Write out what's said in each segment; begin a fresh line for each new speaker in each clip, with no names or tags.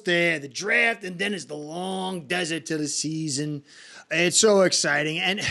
almost there, the draft, and then it's the long desert to the season. It's so exciting. And,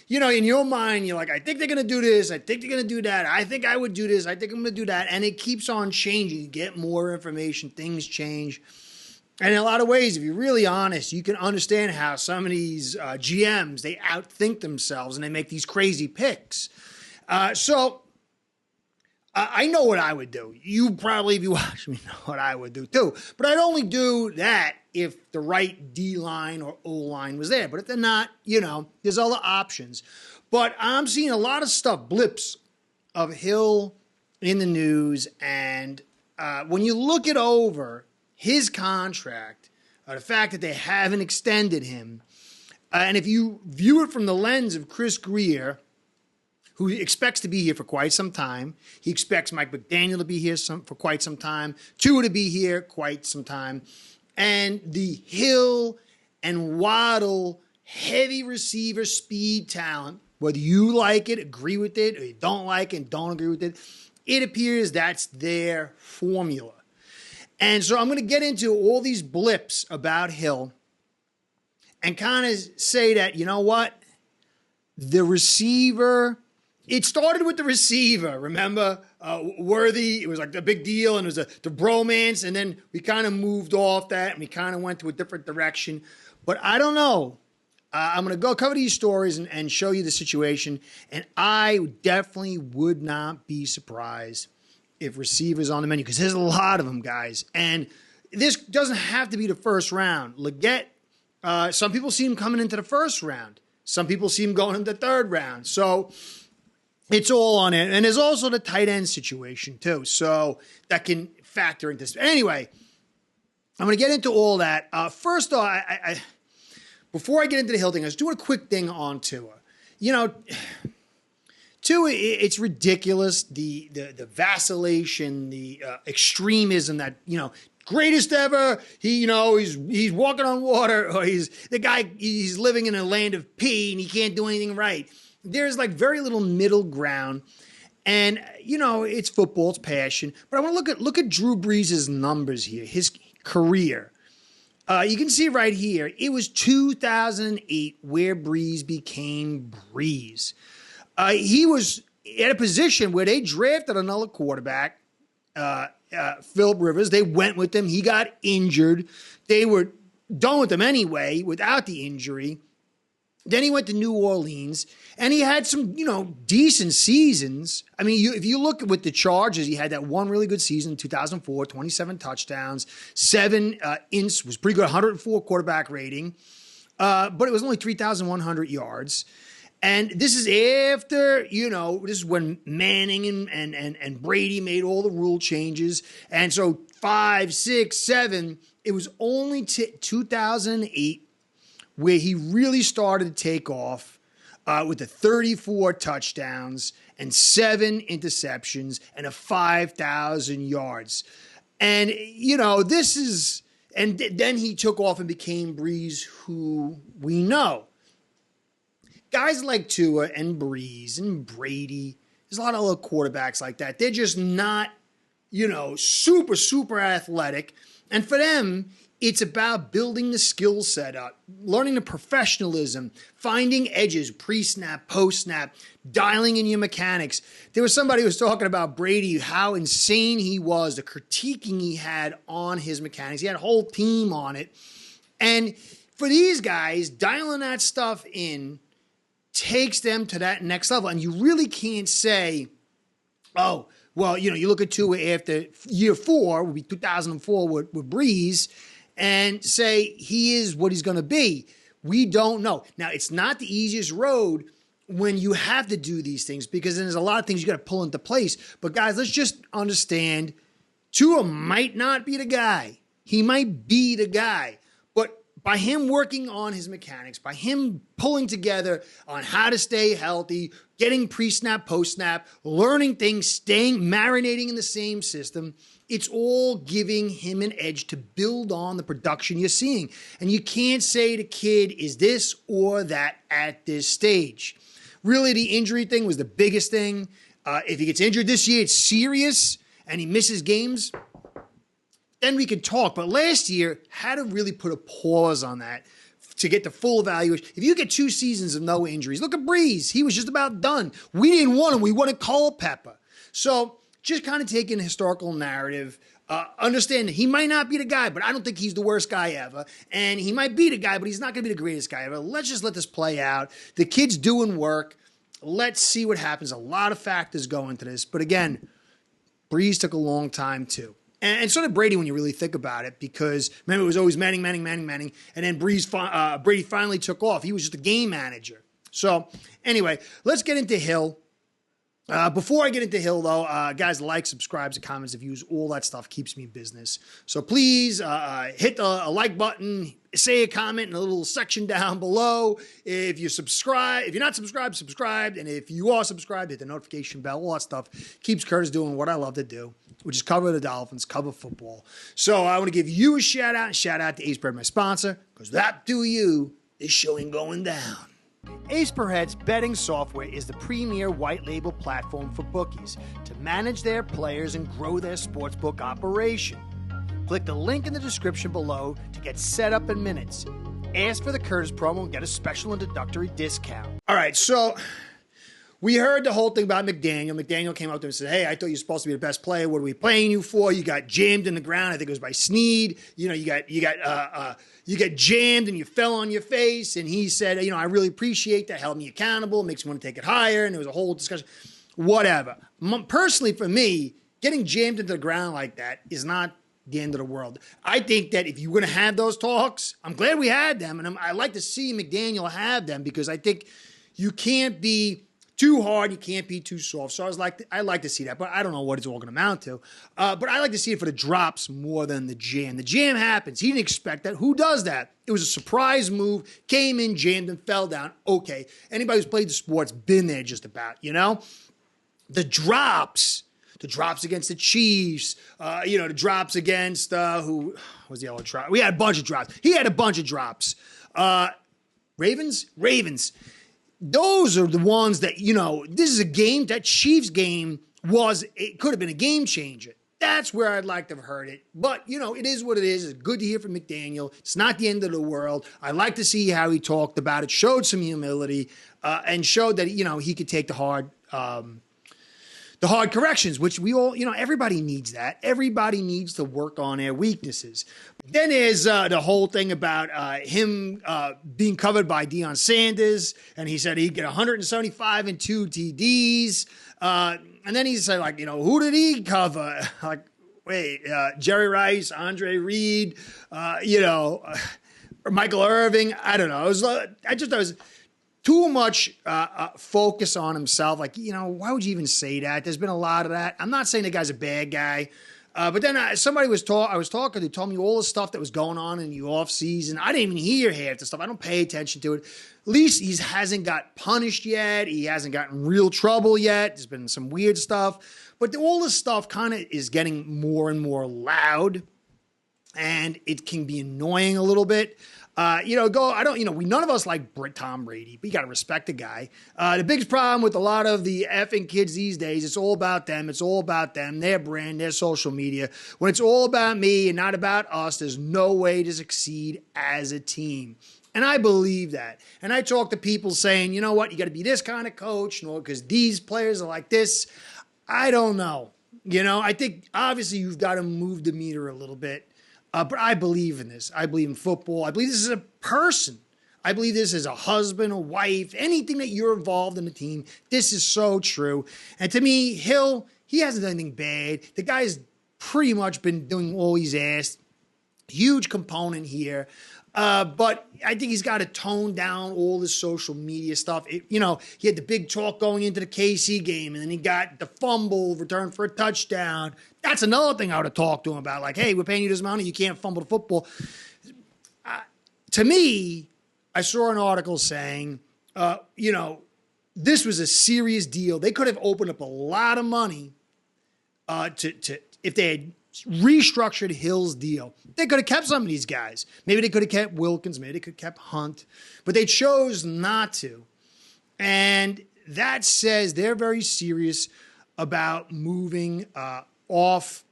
you know, in your mind, you're like, I think they're going to do this. I think they're going to do that. I think I would do this. I think I'm going to do that. And it keeps on changing. You get more information. Things change. And in a lot of ways, if you're really honest, you can understand how some of these GMs, they outthink themselves and they make these crazy picks. So I know what I would do. You probably, if you watch me, know what I would do too. But I'd only do that if the right D-line or O-line was there. But if they're not, you know, there's other options. But I'm seeing a lot of stuff, blips of Hill in the news. And when you look it over, his contract, the fact that they haven't extended him, and if you view it from the lens of Chris Grier, who expects to be here for quite some time, he expects Mike McDaniel to be here for quite some time, Tua to be here quite some time, and the Hill and Waddle heavy receiver speed talent, whether you like it, agree with it, or you don't like it, don't agree with it, it appears that's their formula. And so I'm going to get into all these blips about Hill and kind of say that, you know what? The receiver, it started with the receiver, remember? Worthy, it was like the big deal, and it was the bromance, and then we kind of moved off that, and we kind of went to a different direction. But I don't know. I'm going to go cover these stories and show you the situation, and I definitely would not be surprised if receivers on the menu, because there's a lot of them, guys. And this doesn't have to be the first round. Leggett, some people see him coming into the first round. Some people see him going into the third round. So it's all on it. And there's also the tight end situation, too. So that can factor into this. Anyway, I'm going to get into all that. First, though, I before I get into the Hill thing, I was doing a quick thing on Tua. You know, Tua, it's ridiculous, the vacillation, the extremism that, you know, greatest ever, he's walking on water, or he's living in a land of pee and he can't do anything right. There's like very little middle ground. And, you know, it's football, it's passion. But I want to look at Drew Brees' numbers here, his career. You can see right here, it was 2008 where Brees became Brees. He was at a position where they drafted another quarterback, Phillip Rivers. They went with him. He got injured. They were done with him anyway without the injury. Then he went to New Orleans, and he had some, you know, decent seasons. I mean, if you look with the Chargers, he had that one really good season in 2004, 27 touchdowns, 7 ints, was pretty good, 104 quarterback rating, but it was only 3,100 yards. And this is after, you know, this is when Manning and Brady made all the rule changes. And so 5, 6, 7, it was only 2008 where he really started to take off with the 34 touchdowns and 7 interceptions and a 5,000 yards. And, you know, and then he took off and became Brees, who we know. Guys like Tua and Brees and Brady, there's a lot of other quarterbacks like that. They're just not, you know, super, super athletic. And for them, it's about building the skill set up, learning the professionalism, finding edges, pre-snap, post-snap, dialing in your mechanics. There was somebody who was talking about Brady, how insane he was, the critiquing he had on his mechanics. He had a whole team on it. And for these guys, dialing that stuff in takes them to that next level. And you really can't say, oh, well, you know, you look at Tua after year 4, would be 2004 with Brees, and say he is what he's going to be. We don't know. Now, it's not the easiest road when you have to do these things, because there's a lot of things you got to pull into place. But guys, let's just understand, Tua might not be the guy. He might be the guy. But by him working on his mechanics, by him pulling together on how to stay healthy, getting pre-snap, post-snap, learning things, marinating in the same system, it's all giving him an edge to build on the production you're seeing. And you can't say the kid is this or that at this stage. Really, the injury thing was the biggest thing. If he gets injured this year, it's serious, and he misses games, then we could talk. But last year had to really put a pause on that to get the full evaluation. If you get 2 seasons of no injuries, look at Brees. He was just about done. We didn't want him. We wanted Culpepper. So just kind of taking a historical narrative, understand that he might not be the guy, but I don't think he's the worst guy ever. And he might be the guy, but he's not going to be the greatest guy ever. Let's just let this play out. The kid's doing work. Let's see what happens. A lot of factors go into this. But again, Brees took a long time too. And so did Brady when you really think about it, because remember, it was always Manning. And then Brady finally took off. He was just a game manager. So anyway, let's get into Hill. Before I get into Hill, though, guys, like, subscribe, comments, views, all that stuff keeps me in business. So please hit the like button, say a comment in the little section down below. If you subscribe, if you're not subscribed, subscribe. And if you are subscribed, hit the notification bell. All that stuff keeps Curtis doing what I love to do, which is cover the Dolphins, cover football. So I want to give you a shout out to Ace Bread, my sponsor, because that do you, this show ain't going down. Ace Per Head's betting software is the premier white label platform for bookies to manage their players and grow their sportsbook operation. Click the link in the description below to get set up in minutes. Ask for the Curtis promo and get a special introductory discount. All right, so we heard the whole thing about McDaniel. McDaniel came out there and said, hey, I thought you were supposed to be the best player. What are we playing you for? You got jammed in the ground. I think it was by Snead. You know, you got jammed and you fell on your face. And he said, I really appreciate that. Held me accountable. Makes me want to take it higher. And there was a whole discussion. Whatever. Personally, for me, getting jammed into the ground like that is not the end of the world. I think that if you're going to have those talks, I'm glad we had them. And I like to see McDaniel have them, because I think you can't be too hard, you can't be too soft. So I like to see that, but I don't know what it's all going to amount to. But I like to see it for the drops more than the jam. The jam happens. He didn't expect that. Who does that? It was a surprise move, came in, jammed, and fell down. Okay. Anybody who's played the sport's been there just about, The drops against the Chiefs, the drops against, who was the other drop? We had a bunch of drops. He had a bunch of drops. Ravens. Those are the ones that, this is a game, that Chiefs game it could have been a game changer. That's where I'd like to have heard it. But, it is what it is. It's good to hear from McDaniel. It's not the end of the world. I like to see how he talked about it, showed some humility, and showed that, he could take the hard corrections, which we all, everybody needs that. Everybody needs to work on their weaknesses. Then there's the whole thing about him being covered by Deion Sanders, and he said he'd get 175 and 2 TDs. And then he said, who did he cover? Jerry Rice, Andre Reed, Michael Irving. I don't know. I was too much focus on himself. Why would you even say that? There's been a lot of that. I'm not saying the guy's a bad guy. But then I was talking to told me all the stuff that was going on in the offseason. I didn't even hear half the stuff. I don't pay attention to it. At least he hasn't got punished yet. He hasn't gotten real trouble yet. There's been some weird stuff. But all this stuff kind of is getting more and more loud. And it can be annoying a little bit. None of us like Tom Brady, but you got to respect the guy. The biggest problem with a lot of the effing kids these days, it's all about them. It's all about them, their brand, their social media. When it's all about me and not about us, there's no way to succeed as a team. And I believe that. And I talk to people saying, you know what, you got to be this kind of coach, because these players are like this. I don't know. I think obviously you've got to move the meter a little bit. But I believe in this. I believe in football. I believe this is a person. I believe this is a husband, a wife, anything that you're involved in the team. This is so true. And to me, Hill, he hasn't done anything bad. The guy's pretty much been doing all he's asked. Huge component here. But I think he's got to tone down all this social media stuff. He had the big talk going into the KC game, and then he got the fumble return for a touchdown. That's another thing I would have talked to him about. Hey, we're paying you this money. You can't fumble the football. To me, I saw an article saying, this was a serious deal. They could have opened up a lot of money if they had restructured Hill's deal. They could have kept some of these guys. Maybe they could have kept Wilkins. Maybe they could have kept Hunt. But they chose not to. And that says they're very serious about moving off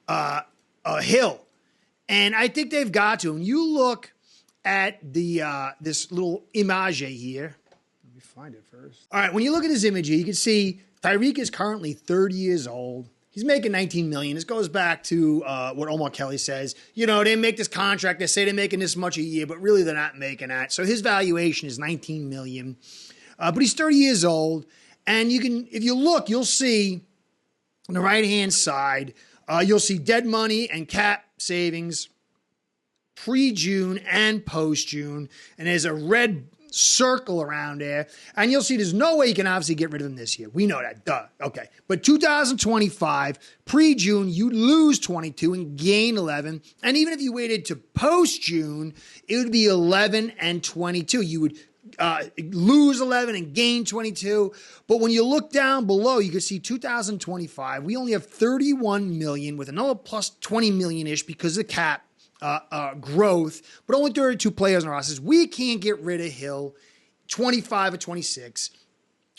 Hill. And I think they've got to. When you look at the this little image here, let me find it first. All right, when you look at this image here, you can see Tyreek is currently 30 years old. He's making $19 million. This goes back to what Omar Kelly says. They make this contract. They say they're making this much a year, but really they're not making that. So his valuation is $19 million. But he's 30 years old. And if you look, you'll see on the right-hand side, you'll see dead money and cap savings pre-June and post-June. And there's a red circle around there. And you'll see there's no way you can obviously get rid of him this year. We know that. Duh. Okay. But 2025, pre-June, you lose 22 and gain 11. And even if you waited to post-June, it would be 11 and 22. You would lose 11 and gain 22. But when you look down below, you can see 2025, we only have 31 million with another plus 20 million-ish because of the cap growth, but only 32 players on our rosters. We can't get rid of Hill, 25 or 26.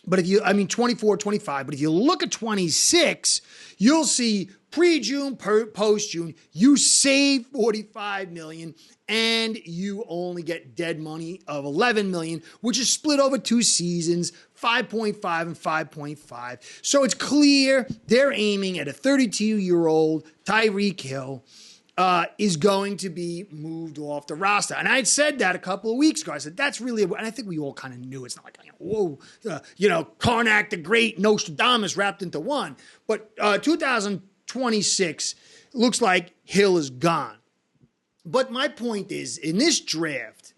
But 24, 25. But if you look at 26, you'll see pre-June, post-June, you save 45 million and you only get dead money of 11 million, which is split over 2 seasons, 5.5 and 5.5. So it's clear they're aiming at a 32-year-old Tyreek Hill is going to be moved off the roster. And I had said that a couple of weeks ago. I said, that's really, and I think we all kind of knew. It's not like, whoa, Karnak the Great, Nostradamus wrapped into one. But 2026 looks like Hill is gone. But my point is, in this draft,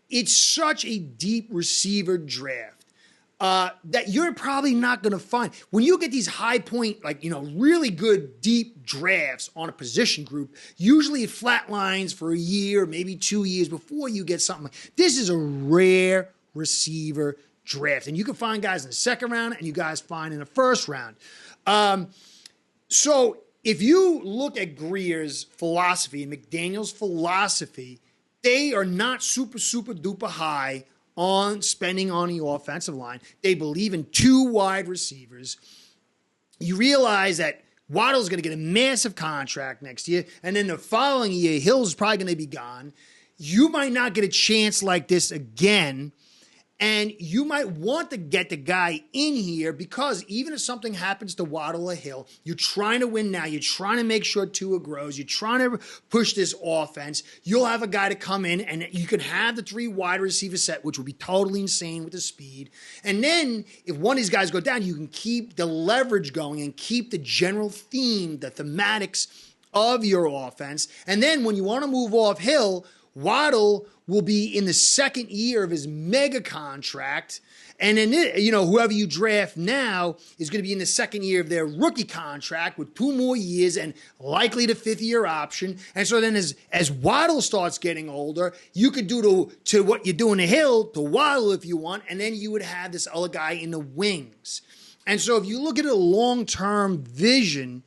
it's such a deep receiver draft. That you're probably not going to find. When you get these high point, really good deep drafts on a position group, usually it flatlines for a year, maybe 2 years before you get something. This is a rare receiver draft. And you can find guys in the second round and you guys find in the first round. So if you look at Grier's philosophy and McDaniel's philosophy, they are not super, super duper high on spending on the offensive line. They believe in 2 wide receivers. You realize that Waddle's going to get a massive contract next year, and then the following year, Hill's probably going to be gone. You might not get a chance like this again, and you might want to get the guy in here because even if something happens to Waddle or Hill, you're trying to win now. You're trying to make sure Tua grows. You're trying to push this offense. You'll have a guy to come in, and you can have the 3 wide receiver set, which will be totally insane with the speed. And then if one of these guys go down, you can keep the leverage going and keep the general theme, the thematics of your offense. And then when you want to move off Hill, Waddle will be in the second year of his mega contract. And then, whoever you draft now is going to be in the second year of their rookie contract with 2 more years and likely the 5th-year option. And so then as Waddle starts getting older, you could do to what you're doing to Hill, to Waddle if you want, and then you would have this other guy in the wings. And so if you look at a long-term vision,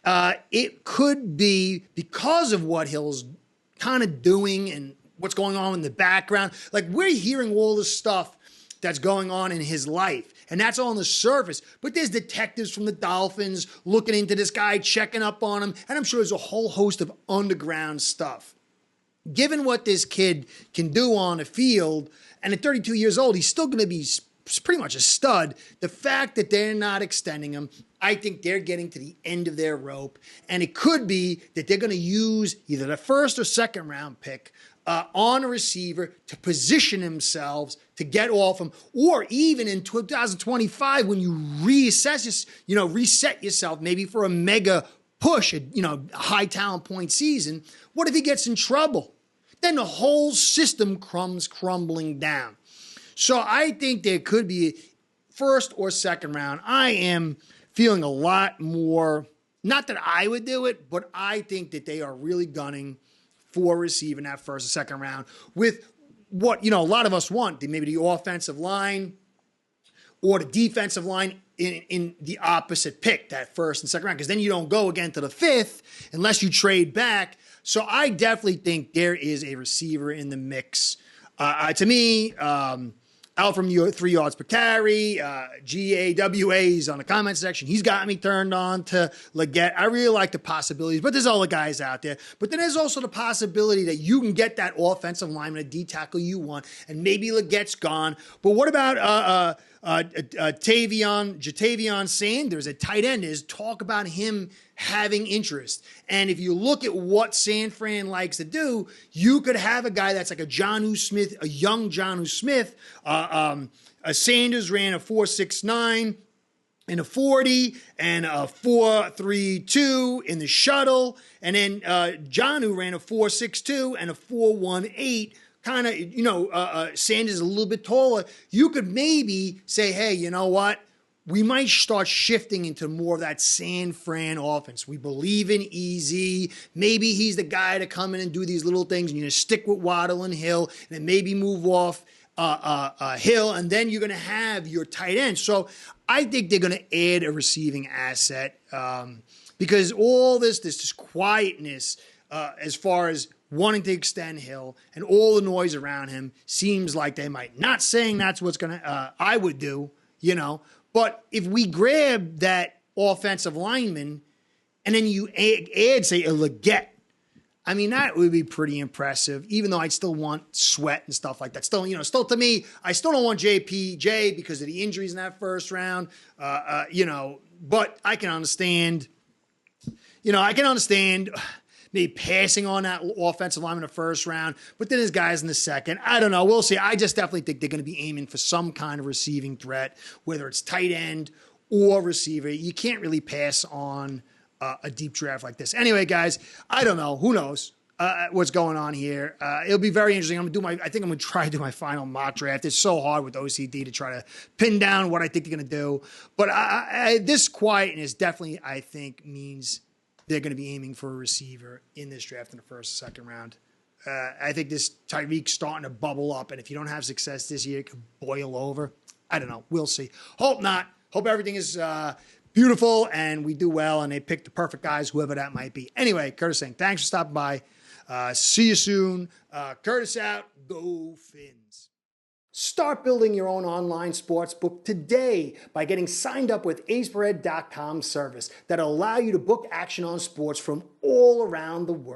it could be because of what Hill's kind of doing and what's going on in the background. Like, we're hearing all this stuff that's going on in his life, and that's all on the surface. But there's detectives from the Dolphins looking into this guy, checking up on him, and I'm sure there's a whole host of underground stuff. Given what this kid can do on the field, and at 32 years old, he's still going to be pretty much a stud. The fact that they're not extending him, I think they're getting to the end of their rope, and it could be that they're going to use either the first or second round pick on a receiver to position themselves to get off him, or even in 2025 when you reset yourself maybe for a mega push, a high talent point season. What if he gets in trouble? Then the whole system comes crumbling down. So I think there could be first or second round. I am feeling a lot more, not that I would do it, but I think that they are really gunning for receiving that first or second round with what, a lot of us want, maybe the offensive line or the defensive line in the opposite pick, that first and second round, because then you don't go again to the 5th unless you trade back. So I definitely think there is a receiver in the mix. To me, I out from your 3 yards per carry, GAWA's on the comment section. He's got me turned on to Leggett. I really like the possibilities, but there's other guys out there. But then there's also the possibility that you can get that offensive lineman, a D tackle you want, and maybe Leggett's gone. But what about Jatavion Sanders at tight end? Is talk about him having interest. And if you look at what San Fran likes to do, you could have a guy that's like a Jonnu Smith, a young Jonnu Smith. Sanders ran a 4.69 in a 40 and a 4.32 in the shuttle. And then Jonnu ran a 4.62 and a 4.18. Kind of, Sanders is a little bit taller. You could maybe say, hey, you know what? We might start shifting into more of that San Fran offense. We believe in Easy. Maybe he's the guy to come in and do these little things, and you're going to stick with Waddle and Hill, and then maybe move off Hill, and then you're going to have your tight end. So I think they're going to add a receiving asset because all this quietness as far as wanting to extend Hill and all the noise around him seems like they might. Not saying that's what's going to I would do, but if we grab that offensive lineman and then you add say, a Leggett, I mean, that would be pretty impressive, even though I'd still want Sweat and stuff like that. Still to me, I still don't want JPJ because of the injuries in that first round, but I can understand, maybe passing on that offensive line in the first round, but then there's guys in the second. I don't know. We'll see. I just definitely think they're going to be aiming for some kind of receiving threat, whether it's tight end or receiver. You can't really pass on a deep draft like this. Anyway, guys, I don't know. Who knows what's going on here? It'll be very interesting. I think I'm going to try to do my final mock draft. It's so hard with OCD to try to pin down what I think they're going to do. But this quietness definitely, I think, means they're going to be aiming for a receiver in this draft in the first or second round. I think this Tyreek's starting to bubble up, and if you don't have success this year, it could boil over. I don't know. We'll see. Hope not. Hope everything is beautiful and we do well and they pick the perfect guys, whoever that might be. Anyway, Curtis saying, thanks for stopping by. See you soon. Curtis out. Go Fins. Start building your own online sports book today by getting signed up with aceperhead.com service that'll allow you to book action on sports from all around the world.